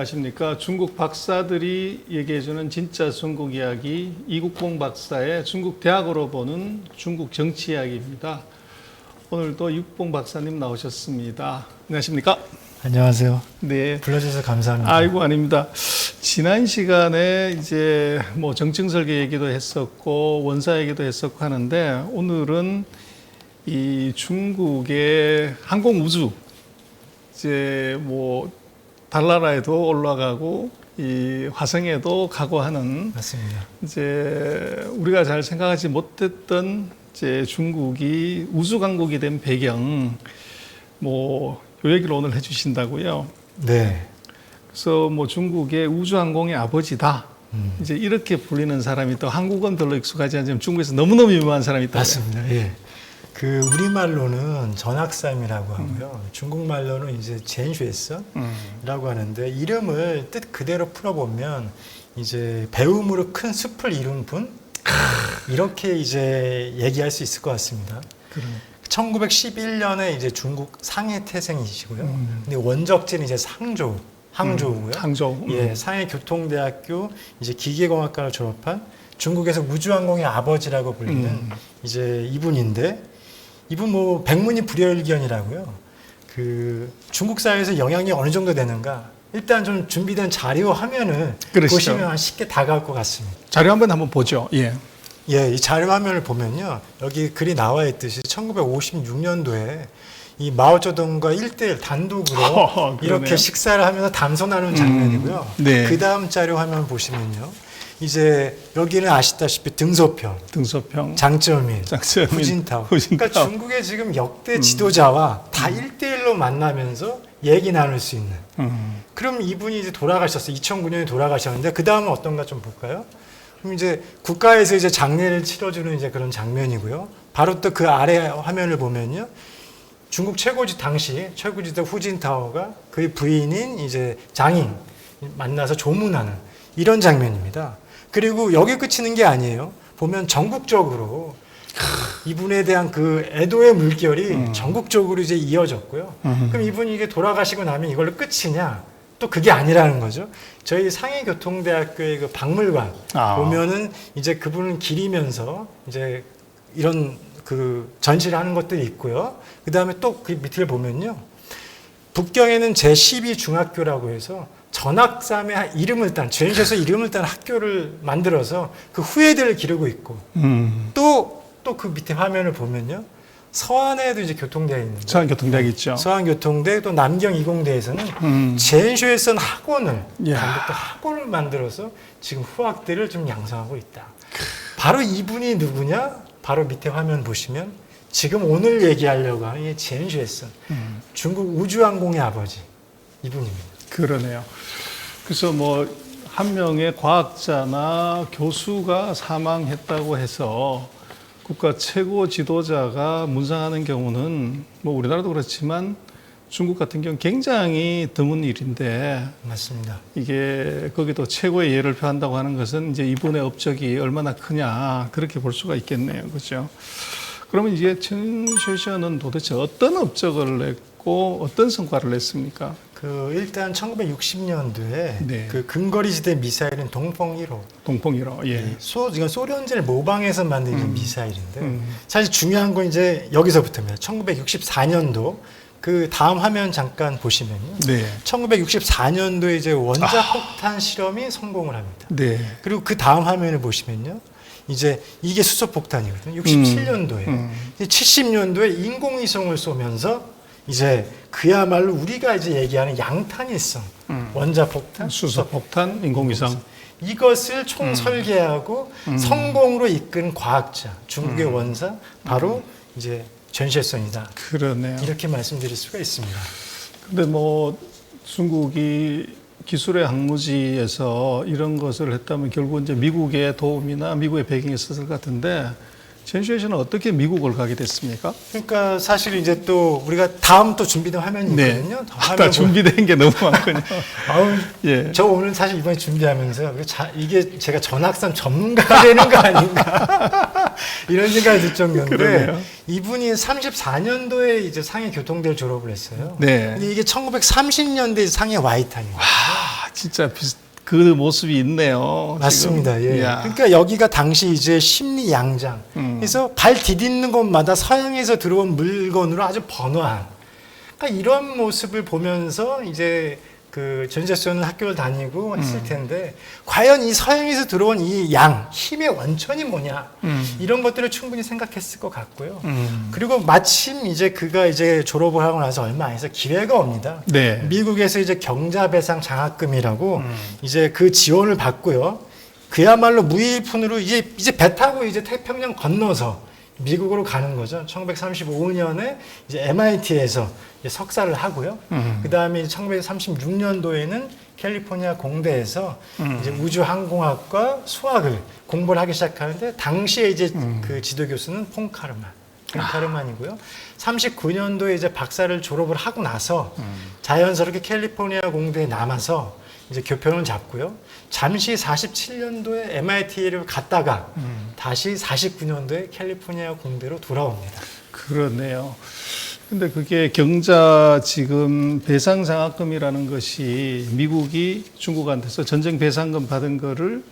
안녕하십니까. 중국 박사들이 얘기해주는 진짜 중국 이야기, 이국봉 박사의 중국 대학으로 보는 중국 정치 이야기입니다. 오늘도 이국봉 박사님 나오셨습니다. 안녕하십니까. 안녕하세요. 네. 불러주셔서 감사합니다. 아이고, 아닙니다. 지난 시간에 이제 뭐 정증설계 얘기도 했었고, 원사 얘기도 했었고 하는데, 오늘은 이 중국의 항공우주, 이제 뭐 달나라에도 올라가고 이 화성에도 가고 하는, 맞습니다. 이제 우리가 잘 생각하지 못했던 이제 중국이 우주 강국이 된 배경, 뭐 요 얘기를 오늘 해주신다고요. 네. 그래서 뭐 중국의 우주항공의 아버지다. 이제 이렇게 불리는 사람이 또 한국은 별로 익숙하지 않지만 중국에서 너무너무 유명한 사람이 있다. 맞습니다. 예. 그 우리말로는 전학삼이라고 하고요. 중국말로는 이제 젠쉐선이라고 하는데, 이름을 뜻 그대로 풀어보면 이제 배움으로 큰 숲을 이룬 분, 이렇게 이제 얘기할 수 있을 것 같습니다. 그러네. 1911년에 이제 중국 상해 태생이시고요. 근데 원적지는 이제 항저우고요. 항저우. 예, 상해 교통대학교 이제 기계공학과를 졸업한 중국에서 우주항공의 아버지라고 불리는 이제 이분인데, 이분 뭐 백문이 불여일견이라고요. 그 중국 사회에서 영향이 어느 정도 되는가? 일단 좀 준비된 자료 화면을 그러시죠. 보시면 쉽게 다가올 것 같습니다. 자료 한번 보죠. 예. 예, 이 자료 화면을 보면요, 여기 글이 나와 있듯이 1956년도에 이 마오쩌둥과 1대1 단독으로 이렇게 식사를 하면서 담소 나누는 장면이고요. 네. 그 다음 자료 화면 보시면요, 이제 여기는 아시다시피 등소평, 장쩌민, 후진타오. 그러니까 중국의 지금 역대 지도자와 다 1대1로 만나면서 얘기 나눌 수 있는. 그럼 이분이 이제 돌아가셨어요. 2009년에 돌아가셨는데, 그 다음은 어떤가 좀 볼까요? 그럼 이제 국가에서 이제 장례를 치러주는 이제 그런 장면이고요. 바로 또 그 아래 화면을 보면요, 중국 당시 최고지도 후진타오가 그의 부인인 이제 장인 만나서 조문하는 이런 장면입니다. 그리고 여기 그치는 게 아니에요. 보면 전국적으로 이분에 대한 그 애도의 물결이 전국적으로 이제 이어졌고요. 그럼 이분이 이게 돌아가시고 나면 이걸로 끝이냐? 또 그게 아니라는 거죠. 저희 상해교통대학교의 그 박물관 보면은 이제 그분을 기리면서 이제 이런 그 전시를 하는 것들이 있고요. 그 다음에 또 그 밑을 보면요, 북경에는 제12중학교라고 해서 전학삼의 이름을 딴, 젠쉐서 이름을 딴 학교를 만들어서 그 후예들을 기르고 있고, 또 그 밑에 화면을 보면요, 서안에도 이제 교통대가 있는데, 서안교통대학이 있죠. 서안교통대, 또 남경이공대에서는 젠쉐선 학원을, 단독도 학원을 만들어서 지금 후학들을 좀 양성하고 있다. 바로 이분이 누구냐? 바로 밑에 화면 보시면 지금 오늘 얘기하려고 하는 이 젠쉐선, 중국 우주항공의 아버지, 이분입니다. 그러네요. 그래서 뭐 한 명의 과학자나 교수가 사망했다고 해서 국가 최고 지도자가 문상하는 경우는 뭐 우리나라도 그렇지만 중국 같은 경우는 굉장히 드문 일인데, 맞습니다. 이게 거기도 최고의 예를 표한다고 하는 것은 이제 이분의 업적이 얼마나 크냐, 그렇게 볼 수가 있겠네요. 그렇죠? 그러면 이제 첸쉐션은 도대체 어떤 업적을 냈고 어떤 성과를 냈습니까? 일단 1960년도에 네. 그 근거리 지대 미사일은 동펑 1호. 동펑 1호. 예. 이건 소련제를 모방해서 만든 미사일인데, 사실 중요한 건 이제 여기서부터입니다. 1964년도 그 다음 화면 잠깐 보시면요. 네. 1964년도에 이제 원자폭탄 실험이 성공을 합니다. 네. 그리고 그 다음 화면을 보시면요, 이제 이게 수소폭탄이거든요. 67년도에. 70년도에 인공위성을 쏘면서 이제 그야말로 우리가 이제 얘기하는 양탄일성, 원자폭탄, 수소폭탄, 인공위성. 이것을 총 설계하고 성공으로 이끈 과학자, 중국의 원사, 바로 이제 젠쉐선이다. 그러네요. 이렇게 말씀드릴 수가 있습니다. 근데 뭐 중국이 기술의 항무지에서 이런 것을 했다면 결국 이제 미국의 도움이나 미국의 배경이 있었을 것 같은데, 젠쉐션은 어떻게 미국을 가게 됐습니까? 그러니까 사실 이제 또 우리가 다음 또 준비된 화면이 있거든요. 다 준비된 게 너무 많군요. 예. 저 오늘 사실 이번에 준비하면서 이게 제가 전학산 전문가가 되는 거 아닌가 이런 생각이 들 정도인데, 그러네요. 이분이 34년도에 이제 상해 교통대를 졸업을 했어요. 네. 근데 이게 1930년대 상해 와이탄입니다. 진짜 그 모습이 있네요. 맞습니다. 지금. 예. 이야. 그러니까 여기가 당시 이제 심리 양장. 그래서 발 디딛는 곳마다 서양에서 들어온 물건으로 아주 번화한. 그러니까 이런 모습을 보면서 이제 그 전제소는 학교를 다니고 했을 텐데 과연 이 서양에서 들어온 이 힘의 원천이 뭐냐 이런 것들을 충분히 생각했을 것 같고요. 그리고 마침 이제 그가 이제 졸업을 하고 나서 얼마 안 해서 기회가 옵니다. 네. 미국에서 이제 경자배상 장학금이라고 이제 그 지원을 받고요. 그야말로 무일푼으로 이제 배 타고 이제 태평양 건너서 미국으로 가는 거죠. 1935년에 이제 MIT에서 이제 석사를 하고요. 그 다음에 1936년도에는 캘리포니아 공대에서 이제 우주항공학과 수학을 공부를 하기 시작하는데 당시에 이제 그 지도 교수는 폰카르만이고요. 39년도에 이제 박사를 졸업을 하고 나서 자연스럽게 캘리포니아 공대에 남아서 이제 교편을 잡고요. 잠시 47년도에 MIT를 갔다가 다시 49년도에 캘리포니아 공대로 돌아옵니다. 그렇네요. 근데 그게 경자 지금 배상 장학금이라는 것이 미국이 중국한테서 전쟁 배상금 받은 거를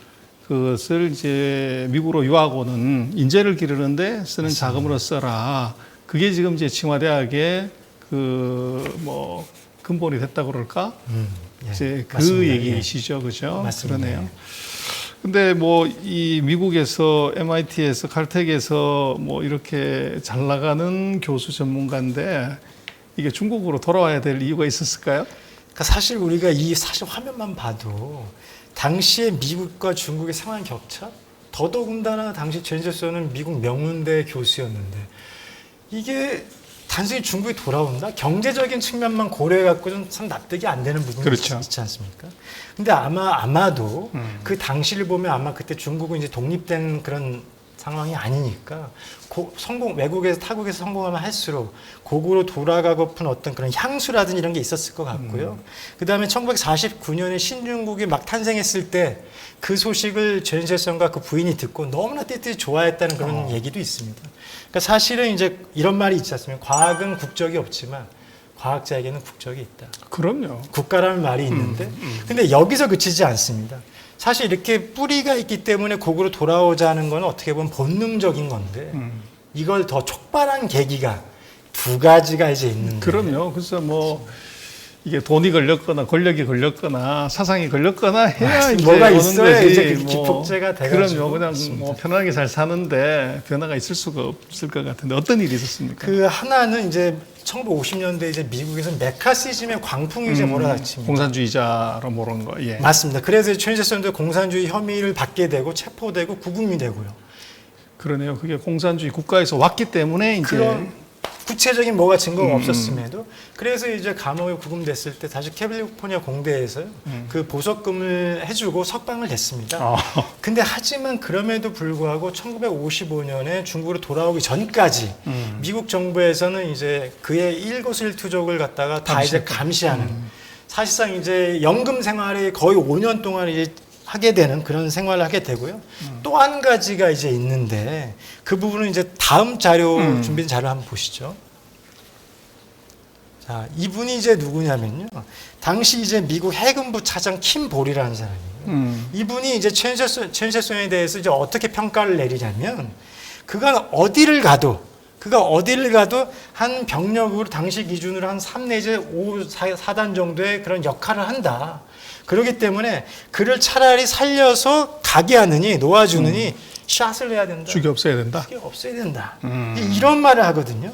그것을 이제 미국으로 유학 오는 인재를 기르는데 쓰는 맞습니다. 자금으로 써라. 그게 지금 이제 칭화대학의 그 근본이 됐다고 그럴까? 예, 이제 그 맞습니다. 얘기시죠, 그죠? 맞습니다. 그러네요. 근데 이 미국에서 MIT에서 칼텍에서 이렇게 잘 나가는 교수 전문가인데 이게 중국으로 돌아와야 될 이유가 있었을까요? 그러니까 사실 우리가 사실 화면만 봐도 당시에 미국과 중국의 생활 격차, 더더군다나 당시 전제소는 미국 명문대 교수였는데 이게 단순히 중국이 돌아온다? 경제적인 측면만 고려해갖고 좀 참 납득이 안 되는 부분이 그렇죠. 있지 않습니까? 근데 아마도 그 당시를 보면 아마 그때 중국은 이제 독립된 그런 상황이 아니니까 외국에서 타국에서 성공하면 할수록 고국으로 돌아가고픈 어떤 그런 향수라든지 이런 게 있었을 것 같고요. 그 다음에 1949년에 신중국이 막 탄생했을 때 그 소식을 전세성과 그 부인이 듣고 너무나 띠띠 좋아했다는 그런 얘기도 있습니다. 그러니까 사실은 이제 이런 말이 있지 않습니까? 과학은 국적이 없지만 과학자에게는 국적이 있다. 그럼요. 국가라는 말이 있는데 근데 여기서 그치지 않습니다. 사실 이렇게 뿌리가 있기 때문에 고국으로 돌아오자는 건 어떻게 보면 본능적인 건데 이걸 더 촉발한 계기가 두 가지가 이제 있는 거예요. 그럼요. 그래서 이게 돈이 걸렸거나 권력이 걸렸거나 사상이 걸렸거나 해야 이제 뭐가 오는 있어야 거지. 이제 기폭제가 돼가지고. 그럼요. 그냥 편하게 잘 사는데 변화가 있을 수가 없을 것 같은데 어떤 일이 있었습니까? 그 하나는 이제 1950년대 이제 미국에서 메카시즘의 광풍이 이제 몰아닥칩니다. 공산주의자로 모르는 거. 예. 맞습니다. 그래서 최은재선도 공산주의 혐의를 받게 되고 체포되고 구금이 되고요. 그러네요. 그게 공산주의 국가에서 왔기 때문에 이제 그런 구체적인 뭐가 증거가 없었음에도 그래서 이제 감옥에 구금됐을 때 다시 캘리포니아 공대에서 그 보석금을 해주고 석방을 됐습니다. 근데 하지만 그럼에도 불구하고 1955년에 중국으로 돌아오기 전까지 미국 정부에서는 이제 그의 일거수일투족을 갖다가 다 이제 감시하는 사실상 이제 연금 생활이 거의 5년 동안 이제 하게 되는 그런 생활을 하게 되고요. 또 한 가지가 이제 있는데 그 부분은 이제 다음 자료 준비된 자료 한번 보시죠. 자, 이분이 이제 누구냐면요. 당시 이제 미국 해군부 차장 킴 볼이라는 사람이에요. 이분이 이제 첸세송에 대해서 이제 어떻게 평가를 내리냐면 그가 어디를 가도 한 병력으로 당시 기준으로 한 3 내지 5, 4단 정도의 그런 역할을 한다. 그렇기 때문에 그를 차라리 살려서 가게 하느니 놓아주느니 샷을 해야 된다. 죽이 없어야 된다. 죽이 없어야 된다. 이런 말을 하거든요.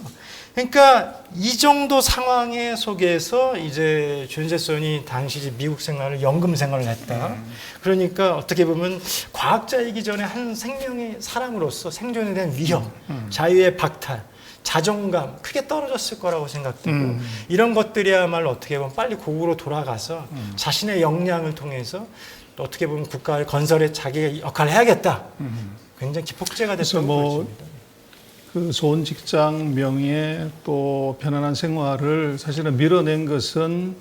그러니까 이 정도 상황의 속에서 이제 존재선이 당시 미국 생활을 연금 생활을 했다. 그러니까 어떻게 보면 과학자이기 전에 한 생명의 사람으로서 생존에 대한 위협, 자유의 박탈, 자존감 크게 떨어졌을 거라고 생각되고 이런 것들이야말로 어떻게 보면 빨리 고국으로 돌아가서 자신의 역량을 통해서 어떻게 보면 국가를 건설에 자기가 역할을 해야겠다. 굉장히 기폭제가 됐다고 보여집니다. 그 좋은 직장, 명예, 또 편안한 생활을 사실은 밀어낸 것은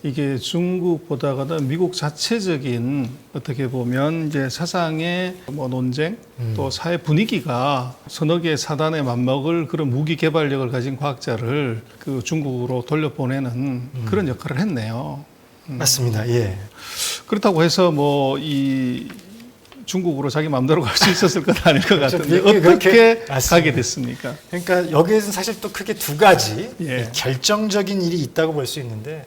이게 중국보다는 미국 자체적인 어떻게 보면 이제 사상의 논쟁 또 사회 분위기가 서너 개 사단에 맞먹을 그런 무기 개발력을 가진 과학자를 그 중국으로 돌려보내는 그런 역할을 했네요. 맞습니다. 예. 그렇다고 해서 뭐 이 중국으로 자기 마음대로 갈 수 있었을 건 아닐 것 그렇죠. 같은데 어떻게 가게 됐습니까? 그러니까 여기에서는 사실 또 크게 두 가지 예. 결정적인 일이 있다고 볼 수 있는데,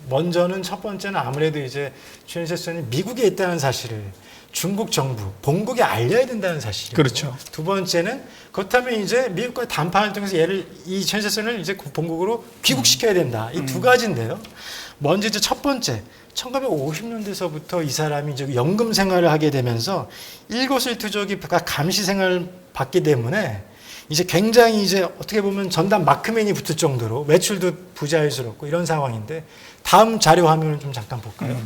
먼저는 첫 번째는 아무래도 이제 춘세선이 미국에 있다는 사실을 중국 정부, 본국에 알려야 된다는 사실이고, 그렇죠. 두 번째는 그렇다면 이제 미국과의 담판을 통해서 이 춘세선을 이제 본국으로 귀국시켜야 된다. 이 두 가지인데요. 먼저 이제 첫 번째, 1950년대서부터 이 사람이 이제 연금 생활을 하게 되면서 일거수일투족이 감시 생활을 받기 때문에 이제 굉장히 이제 어떻게 보면 전담 마크맨이 붙을 정도로 매출도 부자연스럽고 이런 상황인데, 다음 자료 화면을 좀 잠깐 볼까요?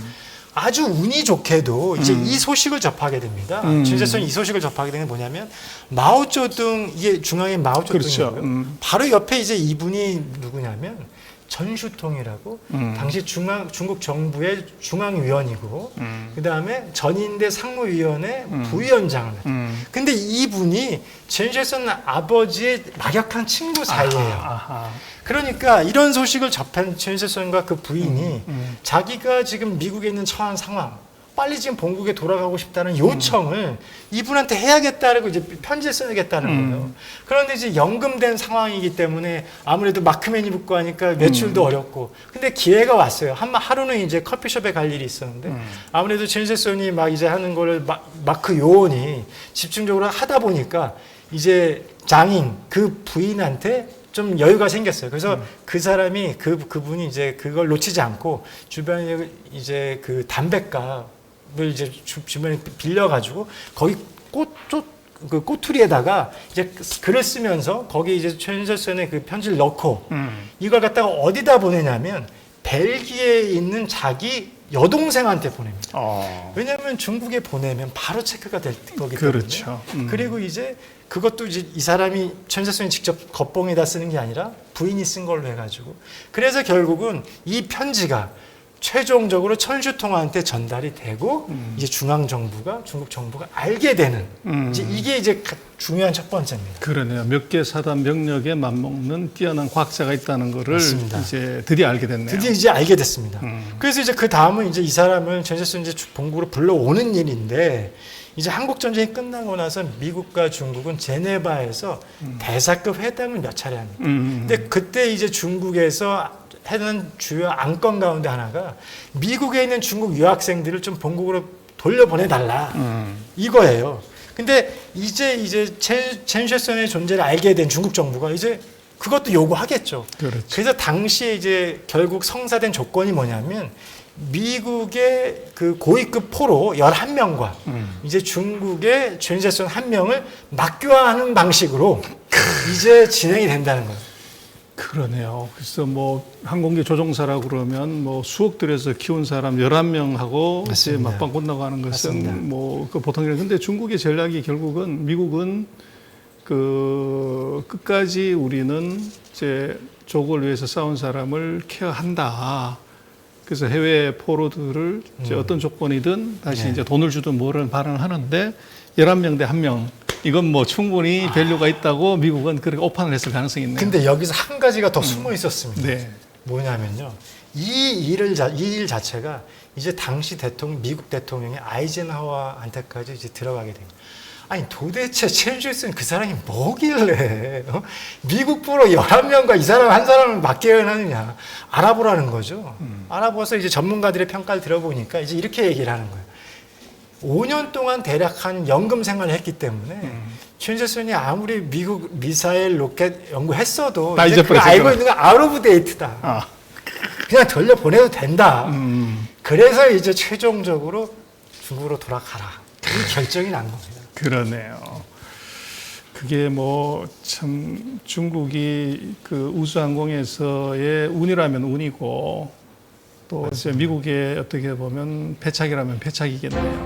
아주 운이 좋게도 이제 이 소식을 접하게 됩니다. 춘세선이 이 소식을 접하게 되는 게 뭐냐면, 마오쩌둥, 이게 중앙에 마오쩌둥이고요. 그렇죠. 바로 옆에 이제 이분이 누구냐면 전슈통이라고 당시 중국 정부의 중앙위원이고, 그 다음에 전인대 상무위원회 부위원장을 했죠. 근데 이분이 춘세선 아버지의 막역한 친구 사이예요. 그러니까 이런 소식을 접한 춘세선과 그 부인이 자기가 지금 미국에 있는 처한 상황, 빨리 지금 본국에 돌아가고 싶다는 요청을 이분한테 해야겠다고 이제 편지를 써야겠다는 거예요. 그런데 이제 연금된 상황이기 때문에 아무래도 마크맨이 붙고 하니까 매출도 어렵고, 근데 기회가 왔어요. 하루는 이제 커피숍에 갈 일이 있었는데, 아무래도 춘세선이 막 이제 하는 거를 마크 요원이 집중적으로 하다 보니까 이제 장인 그 부인한테 좀 여유가 생겼어요. 그래서 그 사람이 그분이 이제 그걸 놓치지 않고 주변에 이제 그 담뱃값을 이제 주변에 빌려가지고 거기 그 꼬투리에다가 이제 글을 쓰면서 거기 이제 춘세선의 그 편지를 넣고 이걸 갖다가 어디다 보내냐면 벨기에에 있는 자기 여동생한테 보냅니다. 왜냐하면 중국에 보내면 바로 체크가 될 거기 때문에. 그렇죠. 그리고 이제 그것도 이제 이 사람이 춘세선이 직접 겉봉에다 쓰는 게 아니라 부인이 쓴 걸로 해가지고, 그래서 결국은 이 편지가 최종적으로 천슈통한테 전달이 되고 이제 중국 정부가 알게 되는, 이제 이게 이제 중요한 첫 번째입니다. 그러네요. 몇 개 사단 병력에 맞먹는 뛰어난 과학자가 있다는 거를 맞습니다. 이제 드디어 알게 됐네요. 드디어 이제 알게 됐습니다. 그래서 이제 그 다음은 이제 이 사람을 춘세선 이제 본국으로 불러오는 일인데, 이제 한국 전쟁이 끝나고 나서 미국과 중국은 제네바에서 대사급 회담을 몇 차례 합니다. 근데 그때 이제 중국에서 하는 주요 안건 가운데 하나가 미국에 있는 중국 유학생들을 좀 본국으로 돌려보내달라, 이거예요. 근데 이제 춘세선의 존재를 알게 된 중국 정부가 이제 그것도 요구하겠죠. 그렇죠. 그래서 당시에 이제 결국 성사된 조건이 뭐냐면, 미국의 그 고위급 포로 11명과 이제 중국의 춘세선 1명을 막교환하는 방식으로 이제 진행이 된다는 거예요. 그러네요. 그래서 뭐 항공기 조종사라고 그러면 뭐 수억 들여서 키운 사람 11명하고 이제 맞방 끝나고 하는 것은 뭐 그 보통 일. 근데 중국의 전략이 결국은, 미국은 그 끝까지 우리는 이제 조국을 위해서 싸운 사람을 케어한다. 그래서 해외 포로들을 이제 어떤 조건이든 다시 이제 돈을 주든 뭐를 발언을 하는데, 11명 대 1명. 이건 뭐 충분히 밸류가 있다고 미국은 그렇게 오판을 했을 가능성이 있네요. 근데 여기서 한 가지가 더 숨어 있었습니다. 네. 뭐냐면요, 이 일 자체가 이제 당시 미국 대통령의 아이젠하워한테까지 이제 들어가게 됩니다. 아니 도대체 춘세선 그 사람이 뭐길래 미국 포로 11명과 이 사람 한 사람을 맡겨야하느냐, 알아보라는 거죠. 알아보서 이제 전문가들의 평가를 들어보니까 이제 이렇게 얘기를 하는 거예요. 5년 동안 대략 한 연금 생활을 했기 때문에 춘세선이 아무리 미국 미사일 로켓 연구했어도 이제 그거 알고 있는 건 아웃 오브 데이트다. 그냥 돌려보내도 된다. 그래서 이제 최종적으로 중국으로 돌아가라, 이 결정이 난 겁니다. 그러네요. 그게 뭐 참 중국이 그 우수항공에서의 운이라면 운이고, 또 이제 미국의 어떻게 보면 패착이라면 패착이겠네요.